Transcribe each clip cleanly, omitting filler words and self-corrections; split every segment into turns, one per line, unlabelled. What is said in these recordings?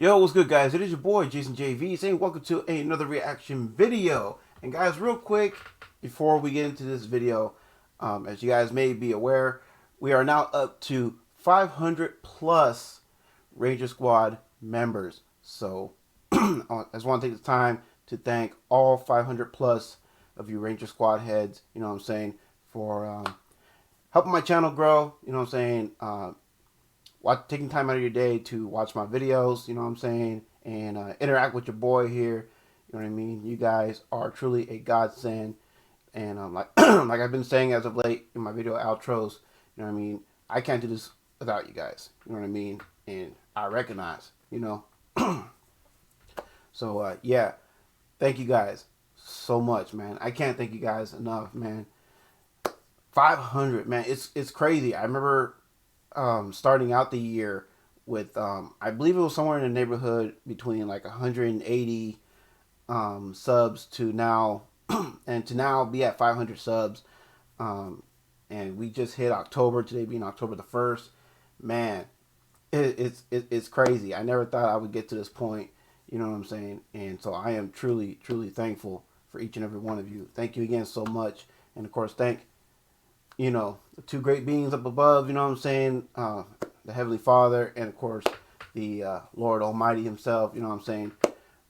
Yo, what's good, guys? It is your boy, Jason JV, saying welcome to another reaction video. And guys, real quick, before we get into this video, as you guys may be aware, we are now up to 500 plus Ranger Squad members. So, I just want to take the time to thank all 500 plus of you Ranger Squad heads, you know what I'm saying, for helping my channel grow, you know what I'm saying, taking time out of your day to watch my videos, you know what I'm saying, and interact with your boy here, you know what I mean. You guys are truly a godsend, and like like I've been saying as of late in my video outros, you know what I mean, I can't do this without you guys, you know what I mean, and I recognize, you know. So yeah, thank you guys so much, man. I can't thank you guys enough, man. 500, man, it's crazy. I remember starting out the year with I believe it was somewhere in the neighborhood between like 180 subs to now and to now be at 500 subs, and we just hit October, today being October the 1st. Man, it's crazy. I never thought I would get to this point, you know what I'm saying, and so I am truly thankful for each and every one of you. Thank you again so much. And of course, thank, you know, the two great beings up above, you know what I'm saying, the Heavenly Father, and of course the Lord Almighty himself, you know what I'm saying,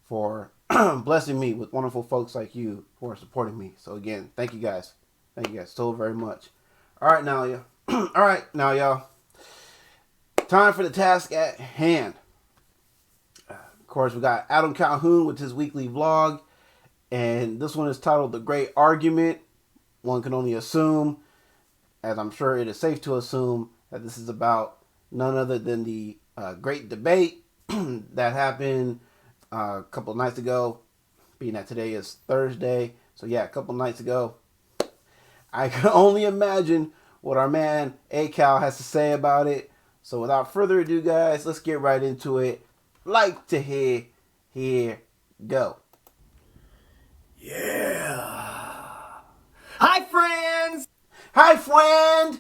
for blessing me with wonderful folks like you who are supporting me. So again, thank you guys so very much. All right now, y'all, time for the task at hand. Of course, we got Adam Calhoun with his weekly vlog, and this one is titled The Great Argument. One can only assume, as I'm sure it is safe to assume, that this is about none other than the great debate that happened a couple of nights ago, being that today is Thursday. So yeah, a couple of nights ago. I can only imagine what our man ACAL has to say about it. So without further ado, guys, let's get right into it. Like to hear, here go.
Yeah. Hi, friends.
Hi, friend!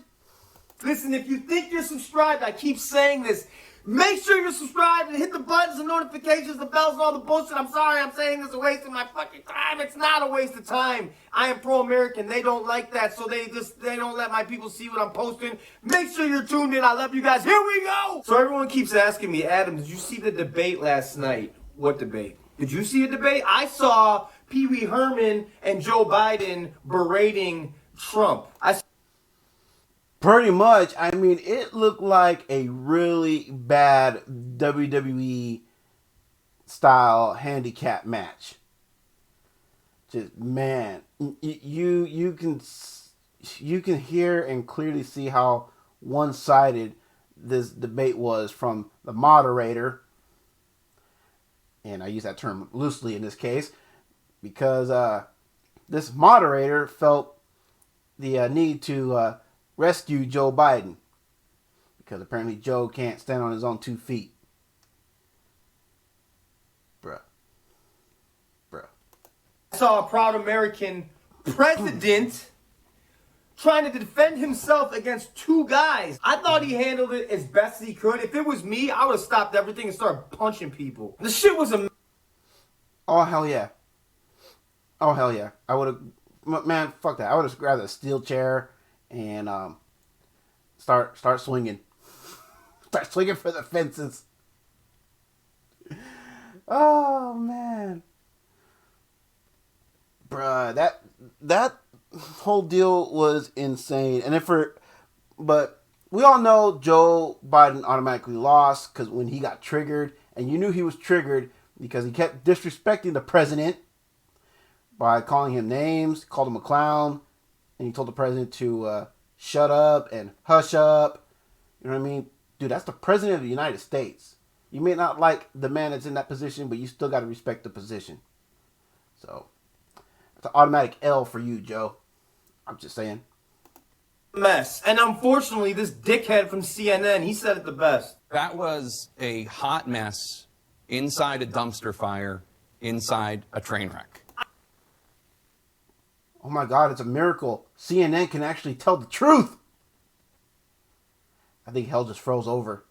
Listen, if you think you're subscribed, I keep saying this, make sure you're subscribed and hit the buttons, the notifications, the bells, and all the bullshit. I'm sorry I'm saying this is a waste of my fucking time. It's not a waste of time. I am pro-American. They don't like that, so they don't let my people see what I'm posting. Make sure you're tuned in. I love you guys. Here we go! So everyone keeps asking me, Adam, did you see the debate last night? What debate? Did you see a debate? I saw Pee Wee Herman and Joe Biden berating Trump.
Pretty much. I mean, it looked like a really bad WWE style handicap match. Just, man, you can hear and clearly see how one-sided this debate was from the moderator, and I use that term loosely in this case because this moderator felt the need to rescue Joe Biden, because apparently Joe can't stand on his own 2 feet. Bruh.
I saw a proud American president trying to defend himself against two guys. I thought he handled it as best he could. If it was me, I would have stopped everything and started punching people. The shit was a...
Oh, hell yeah. Oh, hell yeah. I would have... Man, fuck that. I would have grabbed a steel chair and start swinging. Start swinging for the fences. Oh, man. Bruh, that whole deal was insane. And but we all know Joe Biden automatically lost because when he got triggered, and you knew he was triggered because he kept disrespecting the president by calling him names, called him a clown, and he told the president to shut up and hush up. You know what I mean? Dude, that's the president of the United States. You may not like the man that's in that position, but you still got to respect the position. So, it's an automatic L for you, Joe. I'm just saying.
Mess. And unfortunately, this dickhead from CNN, he said it the best.
That was a hot mess inside a dumpster fire, inside a train wreck.
Oh my God, it's a miracle. CNN can actually tell the truth. I think hell just froze over.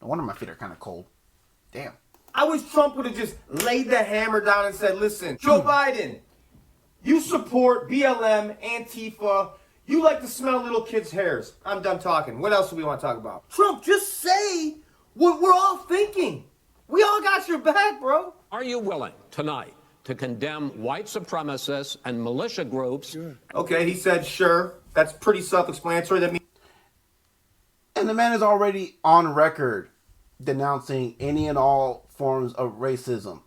No wonder my feet are kind of cold. Damn.
I wish Trump would have just laid the hammer down and said, listen, Joe Biden, you support BLM, Antifa. You like to smell little kids' hairs. I'm done talking. What else do we want to talk about? Trump, just say what we're all thinking. We all got your back, bro.
Are you willing tonight to condemn white supremacists and militia groups?
Sure. Okay, he said sure. That's pretty self-explanatory. That means.
And the man is already on record denouncing any and all forms of racism.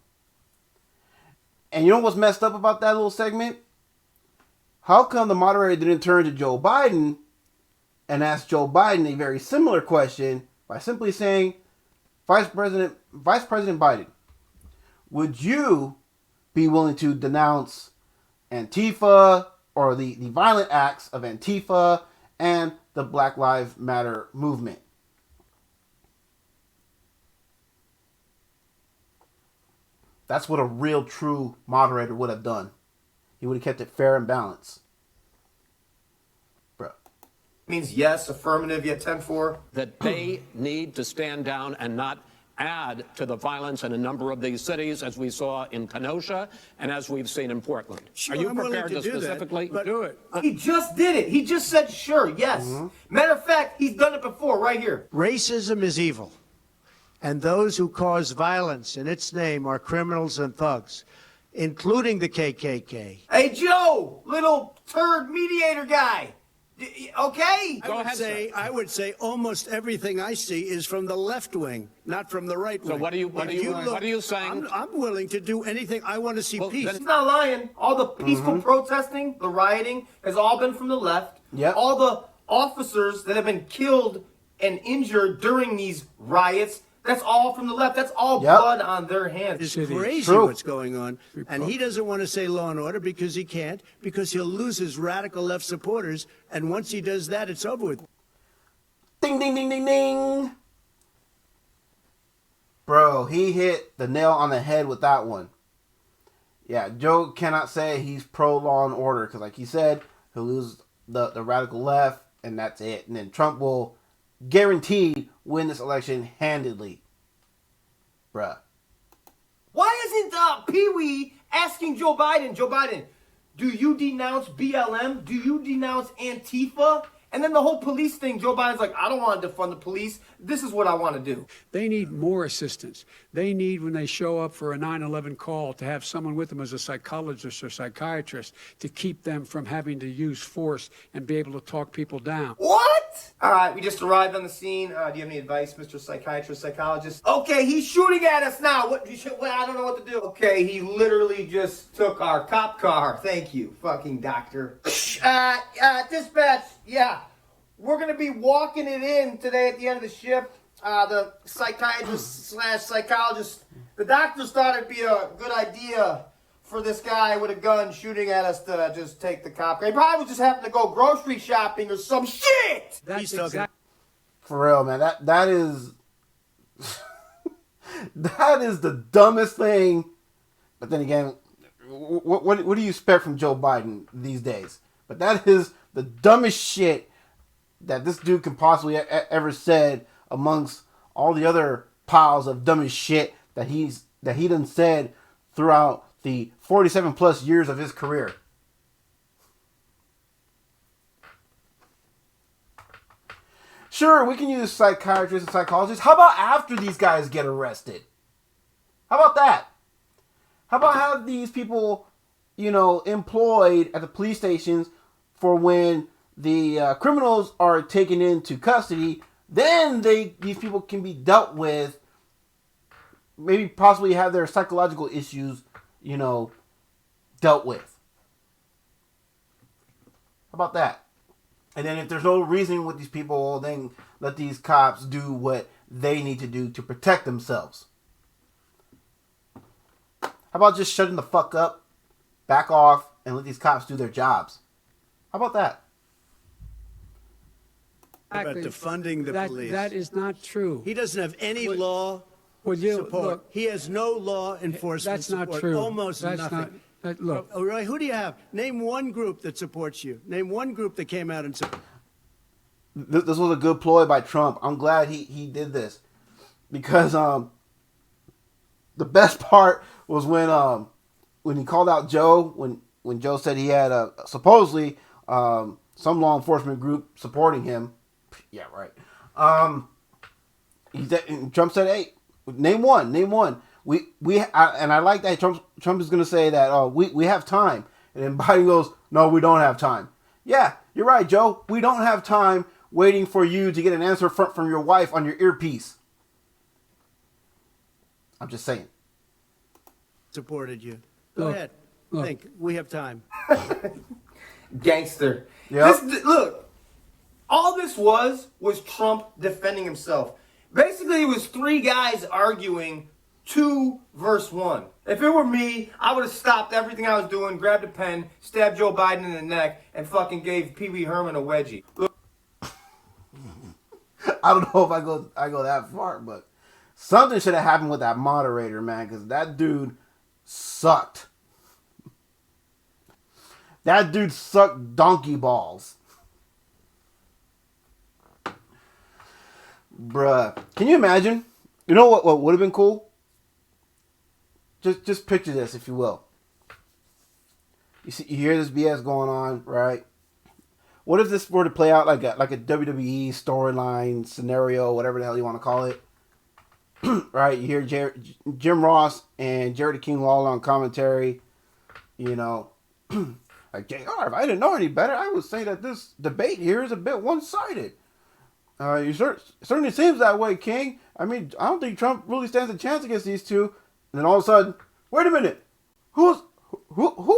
And you know what's messed up about that little segment? How come the moderator didn't turn to Joe Biden and ask Joe Biden a very similar question by simply saying, Vice President Biden, would you be willing to denounce Antifa or the violent acts of Antifa and the Black Lives Matter movement? That's what a real, true moderator would have done. He would have kept it fair and balanced. Bro.
Means yes, affirmative, yet 10-4.
That they need to stand down and not add to the violence in a number of these cities, as we saw in Kenosha and as we've seen in Portland.
Sure,
Are you
I'm willing
prepared to
do that,
specifically
but
do it?
He just did it. He just said sure, yes. Matter of fact, he's done it before, right here.
Racism is evil, and those who cause violence in its name are criminals and thugs, including the KKK.
Hey, Joe, little turd mediator guy. Okay?
Go ahead,
I would say almost everything I see is from the left wing, not from the right wing.
So what are you saying?
I'm willing to do anything. I want to see peace.
He's not lying. All the peaceful protesting, the rioting, has all been from the left.
Yep.
All the officers that have been killed and injured during these riots, that's all from the left. That's all blood on their hands.
It's crazy
True.
what's going on. And he doesn't want to say law and order because he can't, because he'll lose his radical left supporters. And once he does that, it's over with.
Ding, ding, ding, ding, ding. Bro, he hit the nail on the head with that one. Yeah, Joe cannot say he's pro law and order because, like he said, he'll lose the radical left, and that's it. And then Trump will guaranteed win this election handedly. Bruh.
Why isn't Pee-wee asking Joe Biden, do you denounce BLM? Do you denounce Antifa? And then the whole police thing, Joe Biden's like, I don't want to defund the police. This is what I want to do.
They need more assistance. They need, when they show up for a 9/11 call, to have someone with them as a psychologist or psychiatrist to keep them from having to use force and be able to talk people down.
What? All right, we just arrived on the scene. Do you have any advice, Mr. Psychiatrist, psychologist? Okay, he's shooting at us now. What? I don't know what to do. Okay, he literally just took our cop car. Thank you, fucking doctor. Dispatch, yeah. We're going to be walking it in today at the end of the shift. The psychiatrist / psychologist, the doctors thought it'd be a good idea for this guy with a gun shooting at us to just take the cop car. He probably was just having to go grocery shopping or some shit.
That's
For real, man. That is that is the dumbest thing. But then again, what do you expect from Joe Biden these days? But that is the dumbest shit that this dude can possibly ever said amongst all the other piles of dumbest shit that he done said throughout the 47 plus years of his career. Sure, we can use psychiatrists and psychologists. How about after these guys get arrested? How about that? How about have these people, employed at the police stations for when the criminals are taken into custody, then these people can be dealt with, maybe possibly have their psychological issues, dealt with. How about that? And then if there's no reasoning with these people, then let these cops do what they need to do to protect themselves. How about just shutting the fuck up, back off, and let these cops do their jobs? How about that?
About defunding the police.
That is not true.
He doesn't have any law support.
Look,
he has no law enforcement
that's not
support.
true.
Almost
that's
nothing.
Look.
Oh, right. Who do you have? Name one group that supports you. Name one group that came out and said.
This was a good ploy by Trump. I'm glad he did this. because the best part was when he called out Joe when Joe said he had supposedly some law enforcement group supporting him. Yeah, right. Trump said, "Hey, name one. I like that Trump is going to say that we have time." And then Biden goes, "No, we don't have time." Yeah, you're right, Joe. We don't have time waiting for you to get an answer from your wife on your earpiece. I'm just saying.
Supported you. Go
Look,
ahead.
look.
Think. We have time.
Gangster.
Yep.
Look, all this was Trump defending himself. Basically, it was three guys arguing 2 versus 1. If it were me, I would have stopped everything I was doing, grabbed a pen, stabbed Joe Biden in the neck, and fucking gave Pee Wee Herman a wedgie. Look,
I don't know if I go that far, but something should have happened with that moderator, man, because that dude sucked. That dude sucked donkey balls. Bruh. Can you imagine? You know what would have been cool? Just picture this, if you will. You hear this BS going on, right? What if this were to play out like a WWE storyline scenario, whatever the hell you want to call it? Right? You hear Jim Ross and Jerry the King Lawler on commentary. You know, like, JR, if I didn't know any better, I would say that this debate here is a bit one-sided. Certainly seems that way, King. I mean, I don't think Trump really stands a chance against these two. And then all of a sudden, wait a minute, who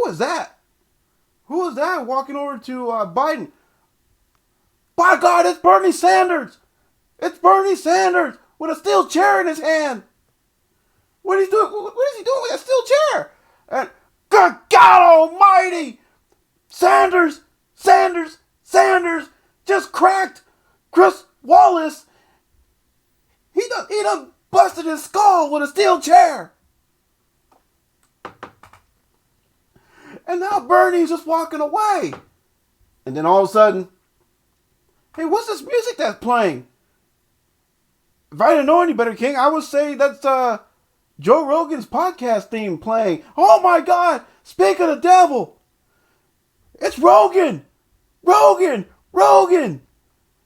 is that? Who is that walking over to Biden? By God, it's Bernie Sanders! It's Bernie Sanders with a steel chair in his hand. What is he doing? What is he doing with that steel chair? And good God Almighty, Sanders just cracked Chris Wallace. He done busted his skull with a steel chair. And now Bernie's just walking away. And then all of a sudden, hey, what's this music that's playing? If I didn't know any better, King, I would say that's Joe Rogan's podcast theme playing. Oh my God, speak of the devil. It's Rogan.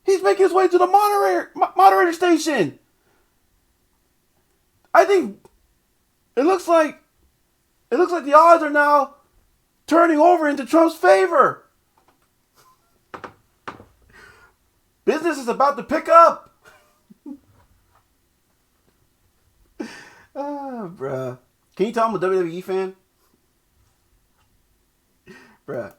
He's making his way to the moderator station. I think it looks like the odds are now turning over into Trump's favor. Business is about to pick up. Bruh. Can you tell I'm a WWE fan? Bruh.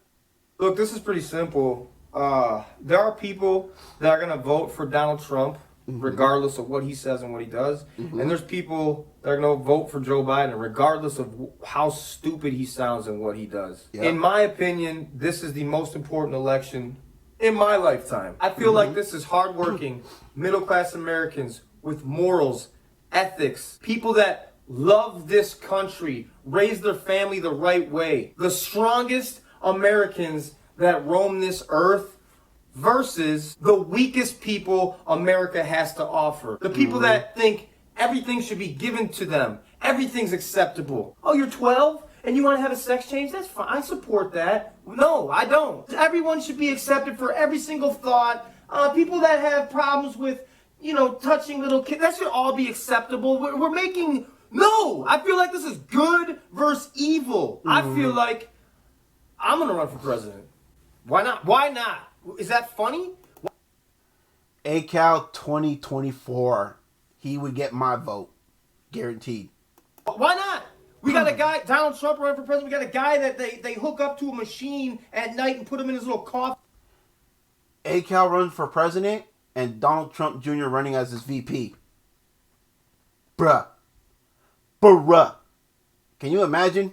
Look, this is pretty simple. There are people that are going to vote for Donald Trump regardless of what he says and what he does. And there's people that are going to vote for Joe Biden regardless of how stupid he sounds and what he does. Yep. In my opinion, this is the most important election in my lifetime. I feel like this is hardworking, middle-class Americans with morals, ethics, people that love this country, raise their family the right way, the strongest Americans that roam this earth versus the weakest people America has to offer. The people that think everything should be given to them. Everything's acceptable. Oh, you're 12 and you want to have a sex change? That's fine. I support that. No, I don't. Everyone should be accepted for every single thought. People that have problems with, touching little kids, that should all be acceptable. We're making... No! I feel like this is good versus evil. I feel like I'm going to run for president. Why not? Why not? Is that funny?
ACAL 2024. He would get my vote. Guaranteed.
Why not? We got a guy, Donald Trump running for president. We got a guy that they hook up to a machine at night and put him in his little coffin.
ACAL runs for president and Donald Trump Jr. running as his VP. Bruh. Can you imagine?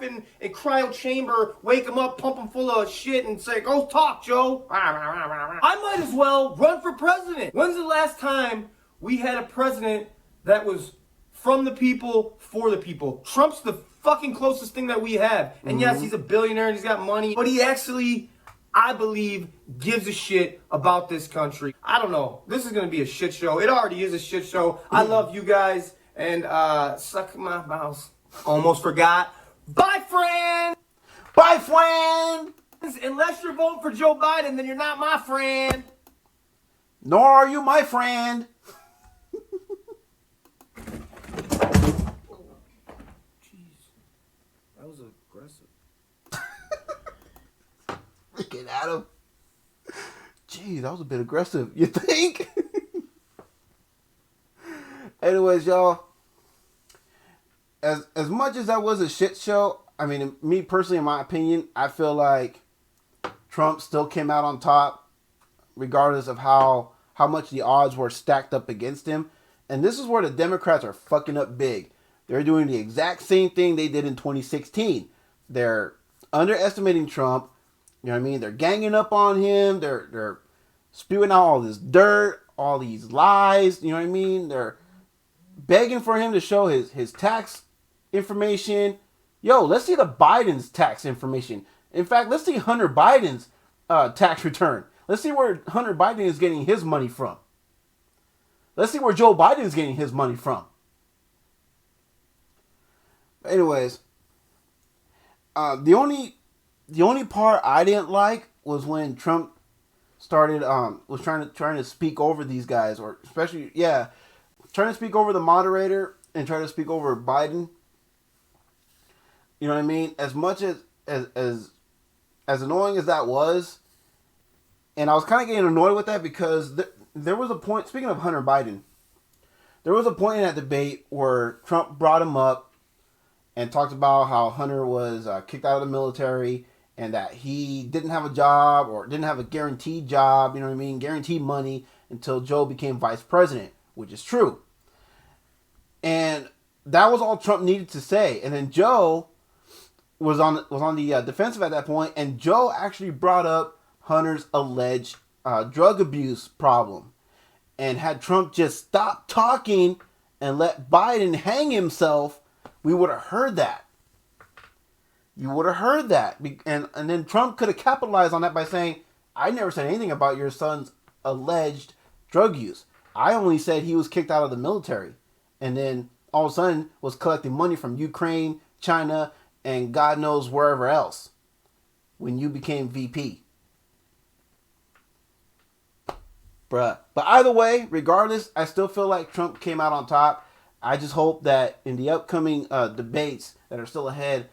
In cryo chamber, wake him up, pump him full of shit, and say, "Go talk, Joe." I might as well run for president. When's the last time we had a president that was from the people, for the people? Trump's the fucking closest thing that we have. And yes, he's a billionaire and he's got money, but he actually I believe, gives a shit about this country. I don't know. This is going to be a shit show. It already is a shit show. I love you guys. And suck my mouse. Almost forgot. Bye, friend!
Bye, friend!
Unless you're voting for Joe Biden, then you're not my friend.
Nor are you my friend.
Jeez. That was aggressive.
Get at him. Gee, that was a bit aggressive. You think? Anyways, y'all. As much as that was a shit show, I mean, me personally, in my opinion, I feel like Trump still came out on top, regardless of how much the odds were stacked up against him. And this is where the Democrats are fucking up big. They're doing the exact same thing they did in 2016. They're underestimating Trump. You know what I mean? They're ganging up on him. They're spewing out all this dirt, all these lies. You know what I mean? They're begging for him to show his tax information. Yo, let's see the Biden's tax information. In fact, let's see Hunter Biden's tax return. Let's see where Hunter Biden is getting his money from. Let's see where Joe Biden is getting his money from. Anyways, the only part I didn't like was when Trump started was trying to speak over these guys, or especially trying to speak over the moderator and try to speak over Biden. You know what I mean? As much as annoying as that was, and I was kind of getting annoyed with that because there was a point, speaking of Hunter Biden, there was a point in that debate where Trump brought him up and talked about how Hunter was kicked out of the military and that he didn't have a job or didn't have a guaranteed job, you know what I mean, guaranteed money until Joe became vice president, which is true. And that was all Trump needed to say. And then Joe was on the defensive at that point, and Joe actually brought up Hunter's alleged drug abuse problem. And had Trump just stopped talking and let Biden hang himself, we would have heard that. You would have heard that. And then Trump could have capitalized on that by saying, I never said anything about your son's alleged drug use. I only said he was kicked out of the military. And then all of a sudden was collecting money from Ukraine, China, and God knows wherever else when you became VP. Bruh. But either way, regardless, I still feel like Trump came out on top. I just hope that in the upcoming debates that are still ahead,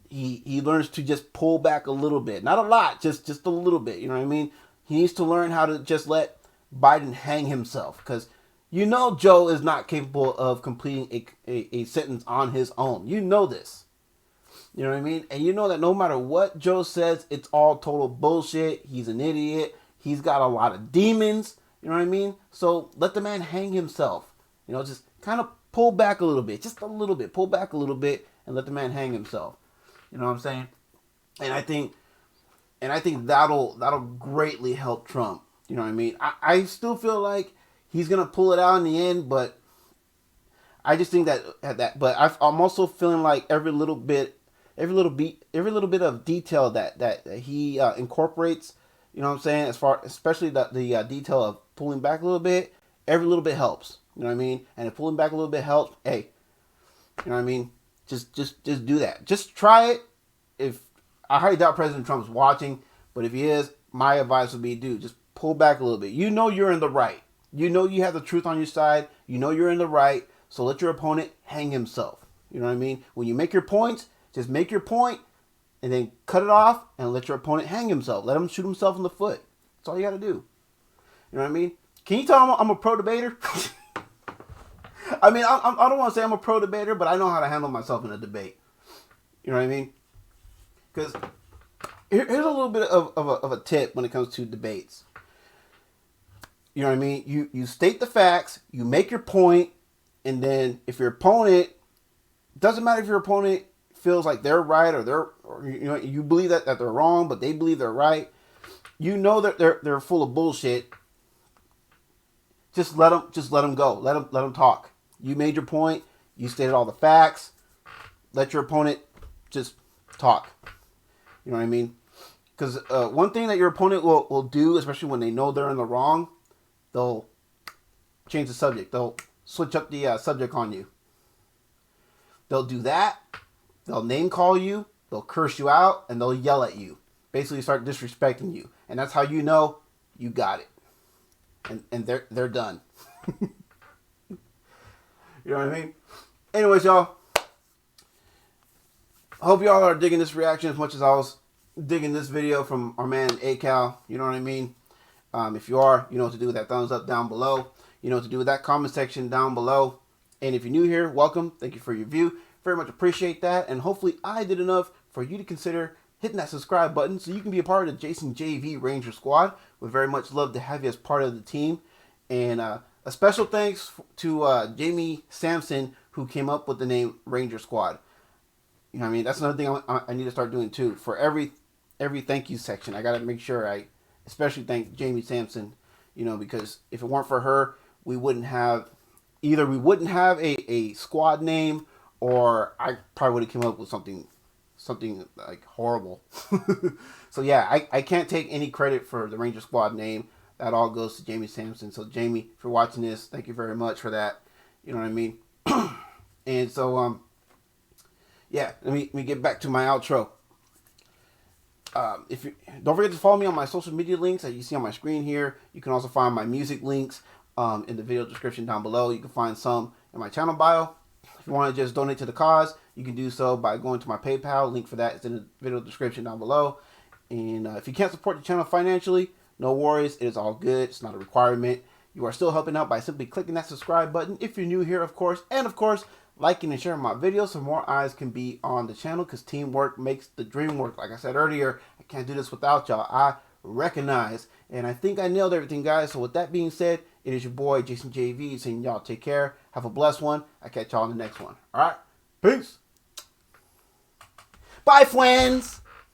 he learns to just pull back a little bit. Not a lot, just a little bit. You know what I mean? He needs to learn how to just let Biden hang himself. Because you know Joe is not capable of completing a sentence on his own. You know this. You know what I mean? And you know that no matter what Joe says, it's all total bullshit. He's an idiot. He's got a lot of demons. You know what I mean? So let the man hang himself. You know, just kind of pull back a little bit. Just a little bit. Pull back a little bit and let the man hang himself. You know what I'm saying? And I think that'll greatly help Trump. You know what I mean? I still feel like he's gonna pull it out in the end, but I just think but I'm also feeling like every little bit of detail that he incorporates, you know what I'm saying, especially the detail of pulling back a little bit, every little bit helps. You know what I mean? And if pulling back a little bit helps, hey, you know what I mean? Just do that. Just try it. If I highly doubt President Trump's watching, but if he is, my advice would be, dude, just pull back a little bit. You know you're in the right. You know you have the truth on your side. You know you're in the right. So let your opponent hang himself. You know what I mean? When you make your points, just make your point and then cut it off and let your opponent hang himself. Let him shoot himself in the foot. That's all you got to do. You know what I mean? Can you tell I'm a pro debater? I mean, I don't want to say I'm a pro debater, but I know how to handle myself in a debate. You know what I mean? Because here's a little bit of a tip when it comes to debates. You know what I mean? You state the facts, you make your point, and then if your opponent, doesn't matter if your opponent feels like they're right or you believe that they're wrong, but they believe they're right. You know that they're full of bullshit. Just let them go. Let them talk. You made your point. You stated all the facts. Let your opponent just talk. You know what I mean? Because one thing that your opponent will do, especially when they know they're in the wrong, they'll change the subject. They'll switch up the subject on you. They'll do that. They'll name call you. They'll curse you out, and they'll yell at you. Basically, start disrespecting you, and that's how you know you got it. And they're done. You know what I mean? Anyways, y'all. I hope y'all are digging this reaction as much as I was digging this video from our man ACAL. You know what I mean? If you are, you know what to do with that thumbs up down below. You know what to do with that comment section down below. And if you're new here, welcome. Thank you for your view. Very much appreciate that. And hopefully I did enough for you to consider hitting that subscribe button so you can be a part of the Jason JV Ranger Squad. We'd very much love to have you as part of the team. And a special thanks to Jamie Sampson, who came up with the name Ranger Squad. You know what I mean? That's another thing I need to start doing too. For every thank you section, I got to make sure I especially thank Jamie Sampson, you know, because if it weren't for her, we wouldn't have a squad name, or I probably would have come up with something like horrible. So yeah, I can't take any credit for the Ranger Squad name. That all goes to Jamie Sampson. So Jamie, if you're watching this, thank you very much for that. You know what I mean? And so yeah, let me get back to my outro. If you don't forget to follow me on my social media links that you see on my screen here. You can also find my music links in the video description down below. You can find some in my channel bio. If you want to just donate to the cause, you can do so by going to my PayPal. Link for that is in the video description down below. And if you can't support the channel financially, no worries. It is all good. It's not a requirement. You are still helping out by simply clicking that subscribe button if you're new here, of course. And of course, liking and sharing my videos so more eyes can be on the channel, because teamwork makes the dream work. Like I said earlier, I can't do this without y'all. I recognize. And I think I nailed everything, guys. So with that being said, it is your boy, Jason JV, saying y'all take care. Have a blessed one. I'll catch y'all in the next one. All right? Peace. Bye, friends.